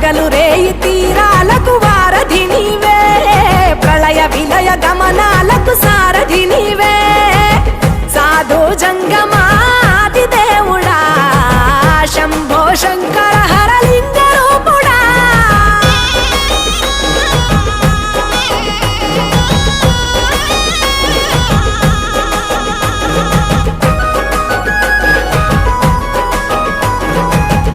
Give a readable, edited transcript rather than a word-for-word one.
పగలు రేయి తీరాలకు వారధి నీవే ప్రళయ విలయ గమనాలకు సారథి నీవే సాధు జంగమా